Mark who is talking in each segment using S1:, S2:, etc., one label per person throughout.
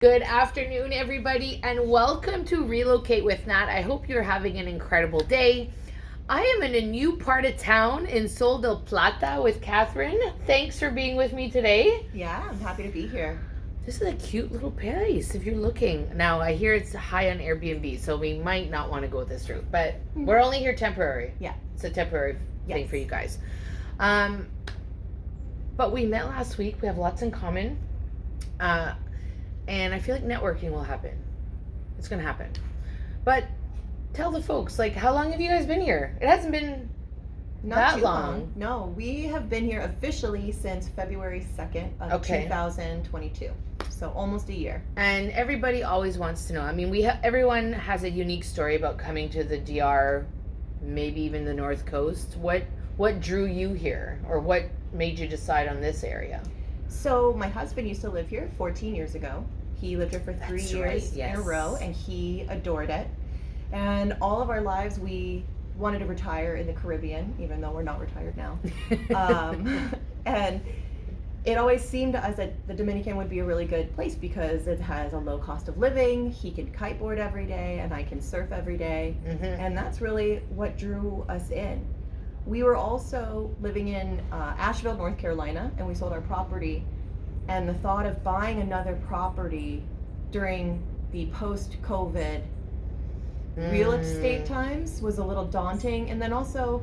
S1: Good afternoon, everybody, and welcome to Relocate with Nat. I hope you're having an incredible day. I am in a new part of town in Sol del Plata with Catherine. Thanks for being with me today.
S2: Yeah, I'm happy to be here.
S1: This is a cute little place if you're looking. Now, I hear it's high on Airbnb, so we might not want to go this route, but we're only here temporary.
S2: Yeah.
S1: It's a temporary thing for you guys. But we met last week. We have lots in common. And I feel like networking will happen. It's going to happen. But tell the folks, like, how long have you guys been here? It hasn't been
S2: Not
S1: that
S2: too
S1: long.
S2: No, we have been here officially since February 2nd of 2022. So almost a year.
S1: And everybody always wants to know. I mean, everyone has a unique story about coming to the DR, maybe even the North Coast. What drew you here, or what made you decide on this area?
S2: So my husband used to live here 14 years ago. He lived here for 3 years in a row, and he adored it. And all of our lives, we wanted to retire in the Caribbean, even though we're not retired now. And it always seemed to us that the Dominican would be a really good place because it has a low cost of living. He can kiteboard every day, and I can surf every day. And that's really what drew us in. We were also living in Asheville, North Carolina, and we sold our property. And the thought of buying another property during the post-COVID real estate times was a little daunting. And then also,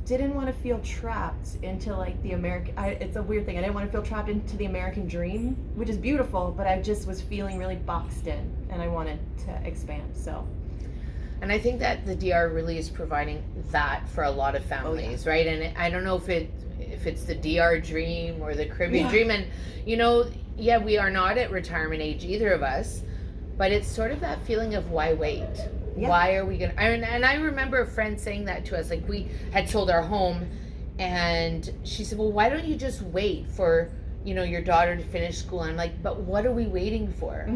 S2: didn't want to feel trapped into like the American. It's a weird thing. I didn't want to feel trapped into the American dream, which is beautiful, but I just was feeling really boxed in, and I wanted to expand. So.
S1: And I think that the DR really is providing that for a lot of families, right? And I don't know if it's the DR dream or the Caribbean dream. And, we are not at retirement age, either of us. But it's sort of that feeling of why wait? Yeah. Why are we going to... And I remember a friend saying that to us. Like, we had sold our home, and she said, well, why don't you just wait for, your daughter to finish school? And I'm like, but what are we waiting for?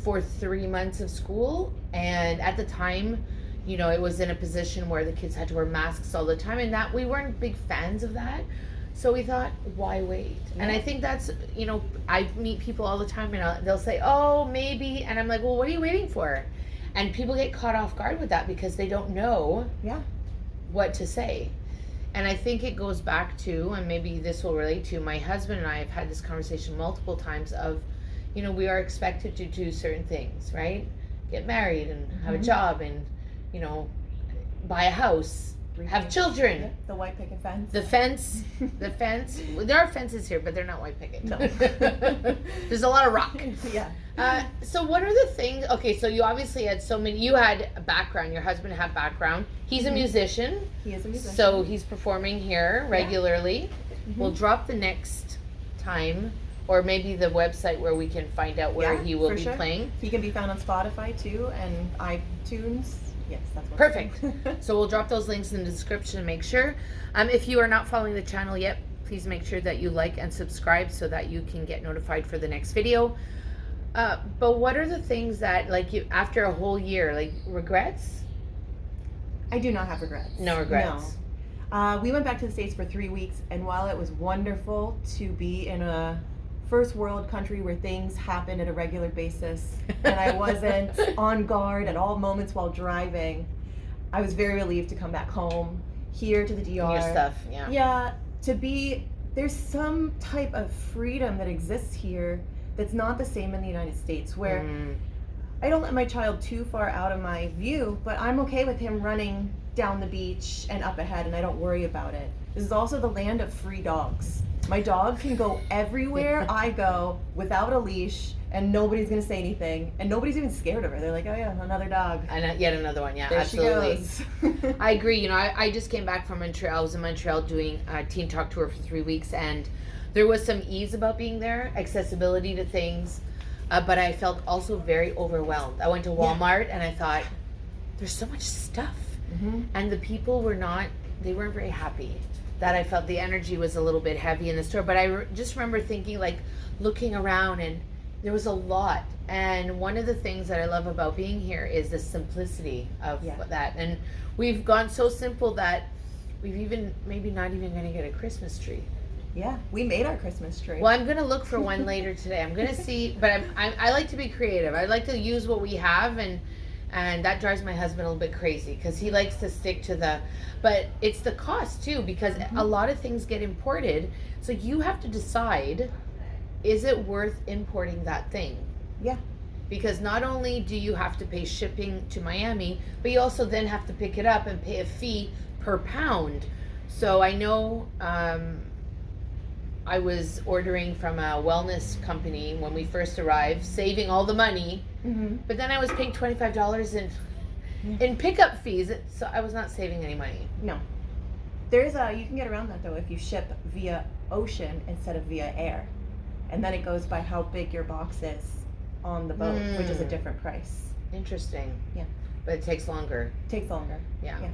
S1: For 3 months of school? And at the time, it was in a position where the kids had to wear masks all the time, and that we weren't big fans of that. So we thought, why wait? Yeah. And I think that's, I meet people all the time, and they'll say, oh, maybe. And I'm like, well, what are you waiting for? And people get caught off guard with that because they don't know what to say. And I think it goes back to, and maybe this will relate to, my husband and I have had this conversation multiple times of, we are expected to do certain things, right? Get married and have a job and, buy a house, have children.
S2: Yep. The white picket fence.
S1: The fence. There are fences here, but they're not white picket. No. There's a lot of rock.
S2: Yeah.
S1: So what are the things? Okay, so you obviously had so many. You had a background. Your husband had background. He's a musician.
S2: He is a musician.
S1: So he's performing here regularly. We'll drop the next time. Or maybe the website where we can find out where he will be playing.
S2: He can be found on Spotify too, and iTunes. Yes, that's what.
S1: Perfect. So we'll drop those links in the description and make sure. If you are not following the channel yet, please make sure that you like and subscribe so that you can get notified for the next video. But what are the things that, like, you after a whole year, like, regrets?
S2: I do not have regrets.
S1: No regrets.
S2: No. We went back to the States for 3 weeks, and while it was wonderful to be in a first world country where things happen at a regular basis and I wasn't on guard at all moments while driving, I was very relieved to come back home here to the DR.
S1: Your stuff,
S2: Yeah, there's some type of freedom that exists here that's not the same in the United States, where I don't let my child too far out of my view, but I'm okay with him running down the beach and up ahead, and I don't worry about it. This is also the land of free dogs. My dog can go everywhere I go without a leash, and nobody's going to say anything, and nobody's even scared of her. They're like, oh yeah, another dog.
S1: And yet another one, yeah,
S2: there
S1: absolutely.
S2: She goes.
S1: I agree. I just came back from Montreal. I was in Montreal doing a Teen Talk tour for 3 weeks, and there was some ease about being there, accessibility to things, but I felt also very overwhelmed. I went to Walmart, and I thought, there's so much stuff. And the people weren't very happy. That I felt the energy was a little bit heavy in the store. But I just remember thinking, like, looking around, and there was a lot. And one of the things that I love about being here is the simplicity of that. And we've gone so simple that we've even maybe not even going to get a Christmas tree.
S2: Yeah, we made our Christmas tree.
S1: Well, I'm gonna look for one later today. I'm gonna see, but I like to be creative. I like to use what we have, and that drives my husband a little bit crazy because he likes to stick to but it's the cost too, because a lot of things get imported, so you have to decide, is it worth importing that thing?
S2: Yeah.
S1: Because not only do you have to pay shipping to Miami, but you also then have to pick it up and pay a fee per pound. So I know I was ordering from a wellness company when we first arrived, saving all the money, but then I was paying $25 in pickup fees, so I was not saving any money.
S2: No. You can get around that though if you ship via ocean instead of via air. And then it goes by how big your box is on the boat, which is a different price.
S1: Interesting.
S2: Yeah.
S1: But it takes longer.
S2: Takes longer.
S1: Yeah.
S2: Yeah.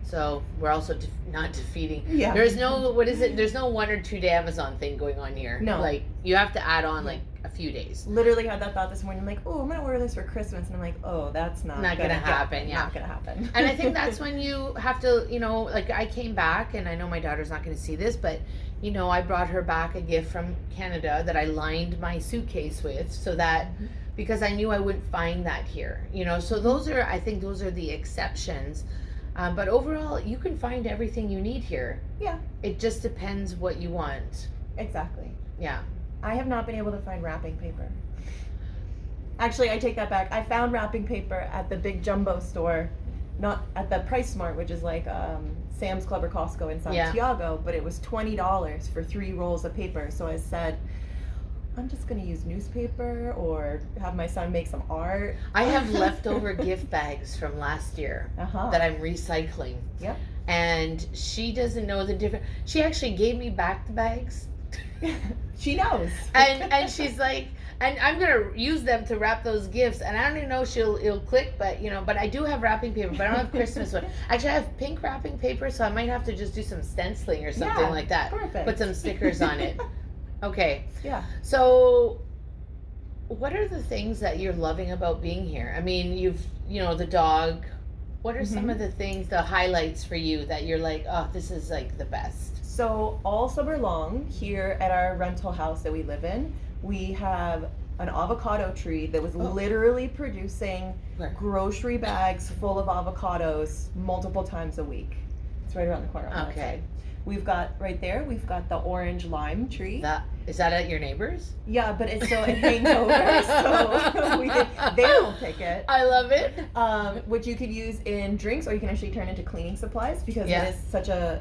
S1: So we're also not defeating.
S2: Yeah.
S1: There's no, what is it? There's no 1 or 2 day Amazon thing going on here.
S2: No.
S1: Like, you have to add on like a few days.
S2: Literally had that thought this morning. I'm like, oh, I'm going to order this for Christmas. And I'm like, oh, that's not
S1: going to happen. Yeah.
S2: Not going to happen.
S1: And I think that's when you have to, like I came back, and I know my daughter's not going to see this, but I brought her back a gift from Canada that I lined my suitcase with, so that, because I knew I wouldn't find that here, so I think those are the exceptions. But overall, you can find everything you need here.
S2: Yeah.
S1: It just depends what you want.
S2: Exactly.
S1: Yeah.
S2: I have not been able to find wrapping paper. Actually, I take that back. I found wrapping paper at the big jumbo store, not at the Price Smart, which is like Sam's Club or Costco in Santiago, but it was $20 for 3 rolls of paper. So I said, I'm just going to use newspaper or have my son make some art.
S1: I have leftover gift bags from last year that I'm recycling.
S2: Yep.
S1: And she doesn't know the difference. She actually gave me back the bags.
S2: She knows.
S1: And she's like, and I'm gonna use them to wrap those gifts. And I don't even know if it'll click, but but I do have wrapping paper, but I don't have Christmas one. Actually, I have pink wrapping paper, so I might have to just do some stenciling or something like that.
S2: Perfect.
S1: Put some stickers on it. Okay.
S2: Yeah.
S1: So, what are the things that you're loving about being here? I mean, you've the dog. What are some of the things, the highlights for you that you're like, oh, this is like the best?
S2: So all summer long here at our rental house that we live in, we have an avocado tree that was literally producing grocery bags full of avocados multiple times a week. It's right around the corner. On
S1: Okay.
S2: We've got right there, we've got the orange lime tree.
S1: Is that at your neighbor's?
S2: Yeah, but it hangs over, so they don't pick it.
S1: I love it.
S2: Which you could use in drinks, or you can actually turn into cleaning supplies, because it is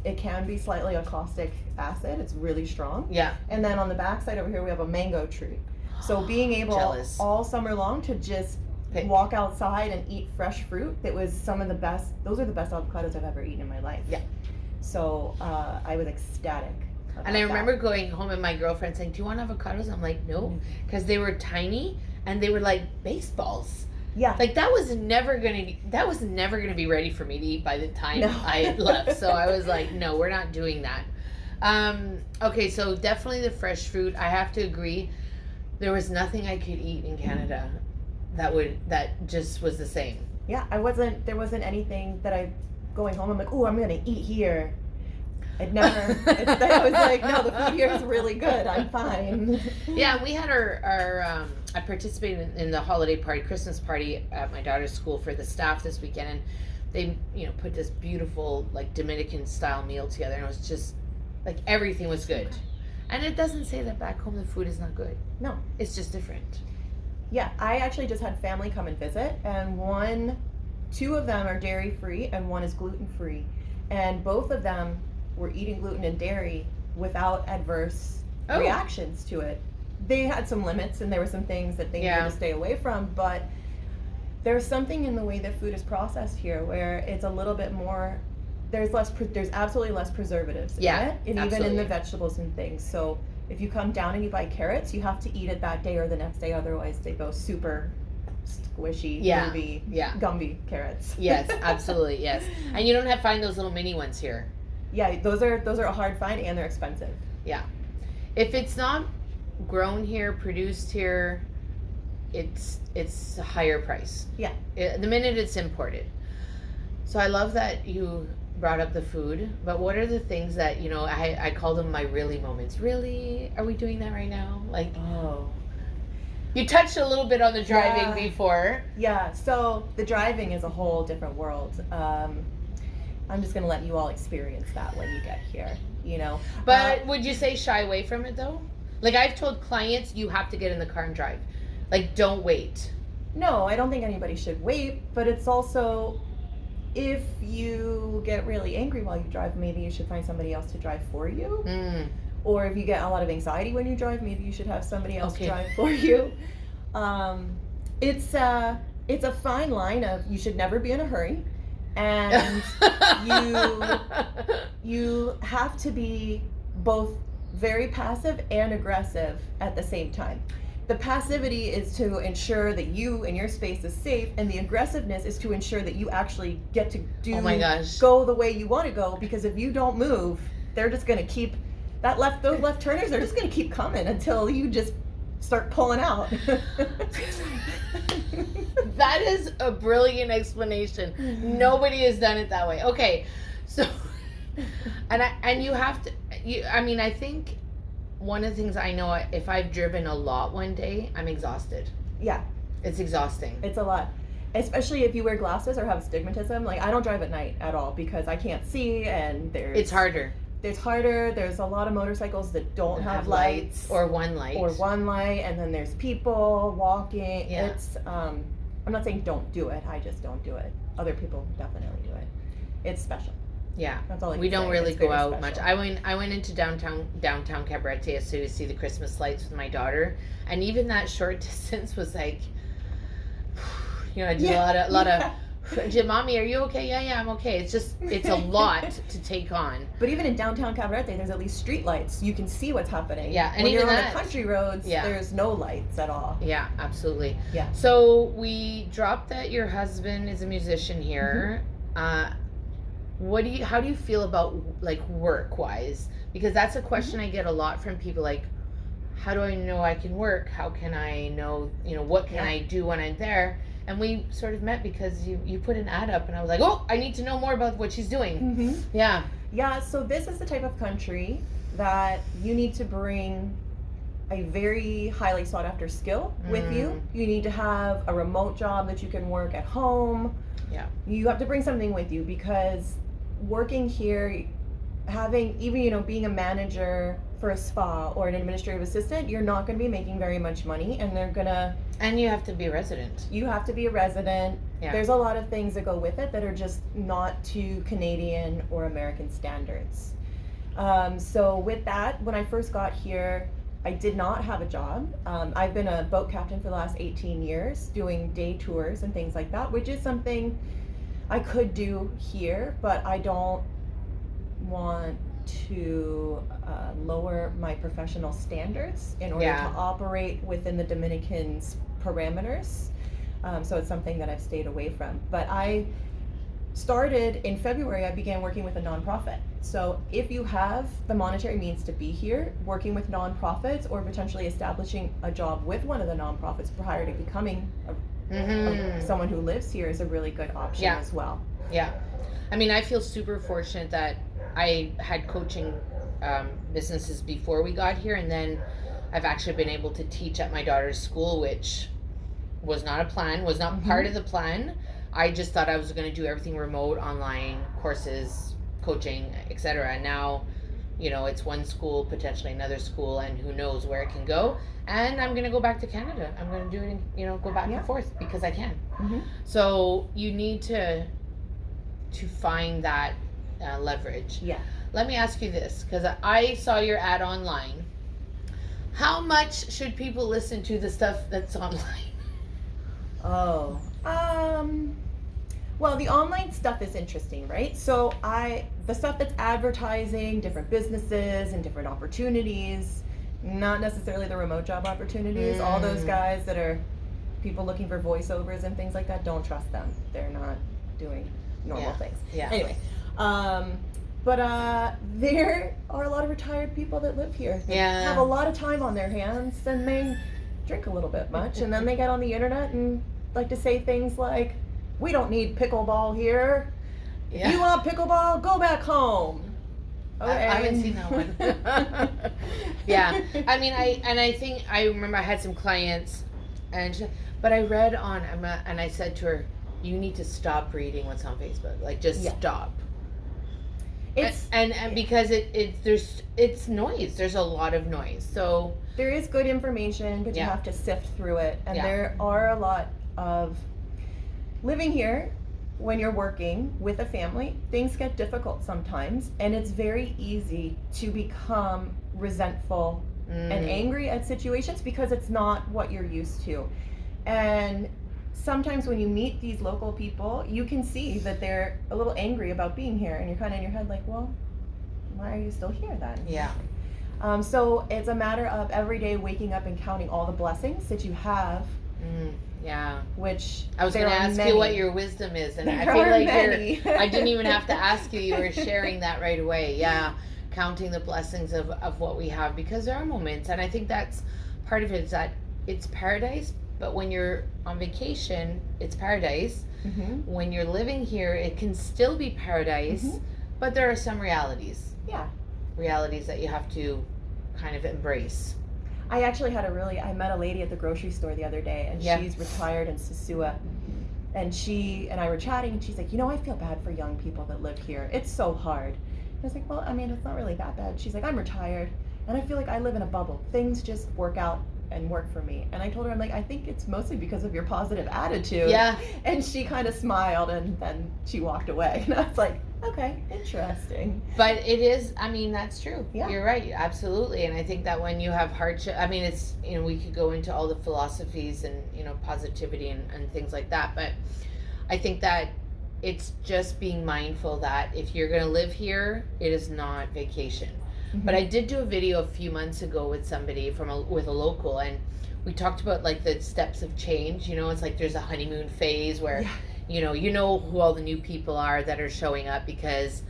S2: it can be slightly a caustic acid. It's really strong.
S1: Yeah.
S2: And then on the back side over here, we have a mango tree. So being able all summer long to just walk outside and eat fresh fruit, those are the best avocados I've ever eaten in my life.
S1: Yeah.
S2: So I was ecstatic.
S1: And I remember going home and my girlfriend saying, do you want avocados? I'm like, no, because they were tiny and they were like baseballs.
S2: Yeah.
S1: Like that was never gonna be ready for me to eat by the time I left. So I was like, no, we're not doing that. Okay, so definitely the fresh fruit. I have to agree. There was nothing I could eat in Canada that just was the same.
S2: Yeah, there wasn't anything that going home, I'm like, oh, I'm gonna eat here. I was like, no, the food here is really good. I'm fine.
S1: Yeah, we had I participated in the holiday party, Christmas party at my daughter's school for the staff this weekend, and they, put this beautiful, like, Dominican style meal together, and it was just, like, everything was good. And it doesn't say that back home the food is not good. No. It's just different.
S2: Yeah, I actually just had family come and visit, and 2 of them are dairy free and 1 is gluten free, and both of them were eating gluten and dairy without adverse reactions to it. They had some limits and there were some things that they needed to stay away from, but there's something in the way that food is processed here where it's a little bit more, there's absolutely less preservatives in it, and even in the vegetables and things. So if you come down and you buy carrots, you have to eat it that day or the next day, otherwise they go super squishy, Gumby carrots.
S1: Yes, absolutely, yes. And you don't find those little mini ones here.
S2: Yeah, those are a hard find and they're expensive.
S1: Yeah. If it's not grown here, produced here, it's a higher price.
S2: Yeah.
S1: The minute it's imported. So I love that you brought up the food, but what are the things that, I call them my really moments. Really? Are we doing that right now? Like,
S2: Oh.
S1: you touched a little bit on the driving
S2: Yeah.
S1: before.
S2: Yeah, so the driving is a whole different world. I'm just gonna let you all experience that when you get here, you know.
S1: But would you say shy away from it though? Like I've told clients, you have to get in the car and drive. Like don't wait.
S2: No, I don't think anybody should wait, but it's also, if you get really angry while you drive, maybe you should find somebody else to drive for you.
S1: Mm.
S2: Or if you get a lot of anxiety when you drive, maybe you should have somebody else
S1: Okay.
S2: drive for you. It's a fine line of you should never be in a hurry, and you have to be both very passive and aggressive at the same time. The passivity is to ensure that you and your space is safe, and the aggressiveness is to ensure that you actually get to
S1: Oh my gosh.
S2: go the way you want to go, because if you don't move, they're just going to keep those left turners are just going to keep coming until you just start pulling out.
S1: That is a brilliant explanation. Nobody has done it that way. Okay. So and you have to I think one of the things I know, if I've driven a lot one day, I'm exhausted.
S2: Yeah.
S1: It's exhausting.
S2: It's a lot. Especially if you wear glasses or have astigmatism. Like, I don't drive at night at all because I can't see, and
S1: It's harder.
S2: There's harder. There's a lot of motorcycles that don't have lights.
S1: Or one light.
S2: And then there's people walking.
S1: Yeah.
S2: It's, I'm not saying don't do it. I just don't do it. Other people definitely do it. It's special.
S1: Yeah.
S2: That's all I can
S1: We don't
S2: say.
S1: really
S2: It's
S1: go
S2: very
S1: out
S2: special.
S1: much. I went into downtown Cabarete yesterday to see the Christmas lights with my daughter, and even that short distance was like, I did a lot of. Mommy, are you okay? Yeah, I'm okay. It's a lot to take on.
S2: But even in downtown Cabarete, there's at least street lights. You can see what's happening.
S1: Yeah, and
S2: when
S1: even
S2: you're on
S1: that-
S2: the country roads,
S1: Yeah.
S2: there's no lights at all.
S1: Yeah, absolutely.
S2: Yeah.
S1: So we dropped that your husband is a musician here. How do you feel about like work wise? Because that's a question I get a lot from people. Like, how do I know I can work? How can I know? What can I do when I'm there? And we sort of met because you put an ad up, and I was like, oh, I need to know more about what she's doing.
S2: Mm-hmm.
S1: Yeah.
S2: Yeah, so this is the type of country that you need to bring a very highly sought after skill with you. You need to have a remote job that you can work at home.
S1: Yeah.
S2: You have to bring something with you, because working here, being a manager for a spa or an administrative assistant, you're not going to be making very much money, and
S1: And you have to be a resident.
S2: you have to be a resident.
S1: Yeah.
S2: There's a lot of things that go with it that are just not to Canadian or American standards. So with that, when I first got here, I did not have a job. I've been a boat captain for the last 18 years, doing day tours and things like that, which is something I could do here, but I don't want to lower my professional standards in order to operate within the Dominican's parameters. So it's something that I've stayed away from. But I started in February, I began working with a nonprofit. So if you have the monetary means to be here, working with nonprofits or potentially establishing a job with one of the nonprofits prior to becoming someone who lives here is a really good option as well.
S1: Yeah. I mean, I feel super fortunate that I had coaching businesses before we got here, and then I've actually been able to teach at my daughter's school, which was not a plan, was not part of the plan. I just thought I was going to do everything remote, online, courses, coaching, etc. And now, it's one school, potentially another school, and who knows where it can go. And I'm going to go back to Canada. I'm going to do it, go back and forth because I can. So you need to find that leverage.
S2: Yeah.
S1: Let me ask you this, because I saw your ad online. How much should people listen to the stuff that's online?
S2: Oh, well, the online stuff is interesting, right? So the stuff that's advertising, different businesses and different opportunities, not necessarily the remote job opportunities. All those guys that are people looking for voiceovers and things like that, don't trust them. They're not doing normal things.
S1: Yeah.
S2: Anyway, but there are a lot of retired people that live here. They have a lot of time on their hands, and they drink a little bit much, and then they get on the internet and like to say things like, we don't need pickleball here. If you want pickleball, go back home. Okay.
S1: I haven't seen that one. Yeah, I mean, I remember I had some clients, but I read on and I said to her, you need to stop reading what's on Facebook. Like, just stop. It's and because it's noise. There's a lot of noise. So
S2: there is good information, but you have to sift through it. And there are a lot of living here. When you're working with a family, things get difficult sometimes, and it's very easy to become resentful and angry at situations because it's not what you're used to. And sometimes when you meet these local people, you can see that they're a little angry about being here, and you're kind of in your head like, well, why are you still here then?
S1: Yeah.
S2: So it's a matter of every day waking up and counting all the blessings that you have.
S1: Yeah.
S2: Which
S1: I was going to ask you what your wisdom is, and I feel like I didn't even have to ask you. You were sharing that right away. Yeah. Counting the blessings of what we have, because there are moments, and I think that's part of it, is that it's paradise, but when you're on vacation, it's paradise. When you're living here, it can still be paradise, but there are some realities. Yeah. Realities that you have to kind of embrace.
S2: I actually I met a lady at the grocery store the other day, and she's retired in Sosua, and she and I were chatting, and she's like, I feel bad for young people that live here. It's so hard. I was like, well, I mean, it's not really that bad. She's like, I'm retired, and I feel like I live in a bubble. Things just work out and work for me. And I told her, I'm like, I think it's mostly because of your positive attitude.
S1: Yeah.
S2: And she kind of smiled, and then she walked away. And I was like, okay, interesting.
S1: But it is, I mean, that's true. Yeah. You're right, absolutely. And I think that when you have hardship, I mean, it's, we could go into all the philosophies and, positivity and things like that. But I think that it's just being mindful that if you're going to live here, it is not vacation. But I did do a video a few months ago with somebody with a local, and we talked about like the steps of change. It's like there's a honeymoon phase where, you know who all the new people are that are showing up because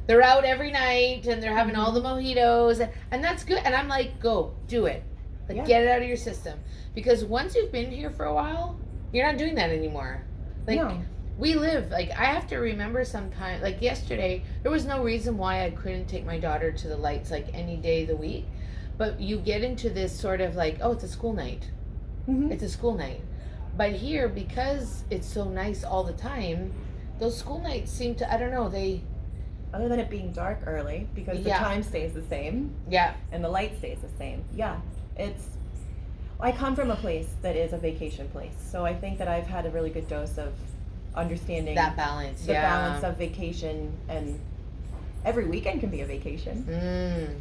S1: they're out every night and they're having all the mojitos, and that's good. And I'm like, go do it, like get it out of your system, because once you've been here for a while, you're not doing that anymore. Like. No. We live, like, I have to remember sometimes, like yesterday, there was no reason why I couldn't take my daughter to the lights, like, any day of the week. But you get into this sort of like, oh, it's a school night. It's a school night. But here, because it's so nice all the time, those school nights seem to, I don't know,
S2: other than it being dark early, because the time stays the same. Yeah. And the light stays the same. Yeah. I come from a place that is a vacation place. So I think that I've had a really good dose of understanding
S1: that balance,
S2: the balance of vacation, and every weekend can be a vacation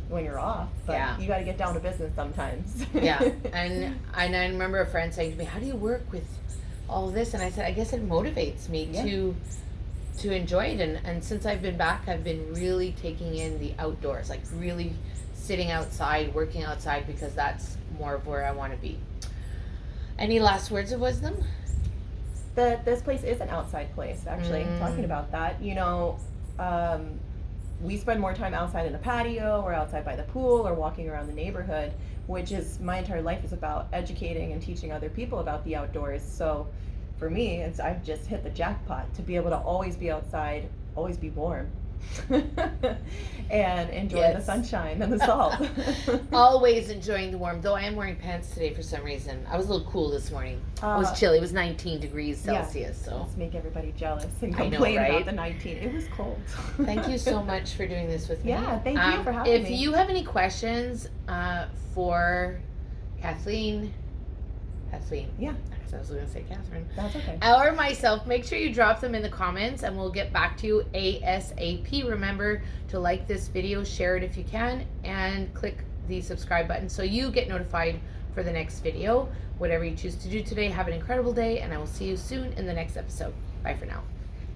S2: when you're off, but you got to get down to business sometimes.
S1: And I remember a friend saying to me, how do you work with all this? And I said, I guess it motivates me to enjoy it, and since I've been back, I've been really taking in the outdoors, like really sitting outside, working outside, because that's more of where I want to be. Any last words of wisdom?
S2: This place is an outside place, actually. Talking about that, we spend more time outside in the patio or outside by the pool or walking around the neighborhood, which is my entire life is about educating and teaching other people about the outdoors. So for me, I've just hit the jackpot to be able to always be outside, always be warm. And enjoy the sunshine and the salt.
S1: Always enjoying the warmth, though I am wearing pants today for some reason. I was a little cool this morning. It was chilly. It was 19 degrees Celsius. So
S2: let's make everybody jealous and complain about the 19. It was cold.
S1: Thank you so much for doing this with me.
S2: Yeah, thank you for having me.
S1: If you have any questions for Kathleen. Yeah. I was going to say Catherine.
S2: That's okay.
S1: Or myself, make sure you drop them in the comments and we'll get back to you ASAP. Remember to like this video, share it if you can, and click the subscribe button so you get notified for the next video. Whatever you choose to do today, have an incredible day, and I will see you soon in the next episode. Bye for now.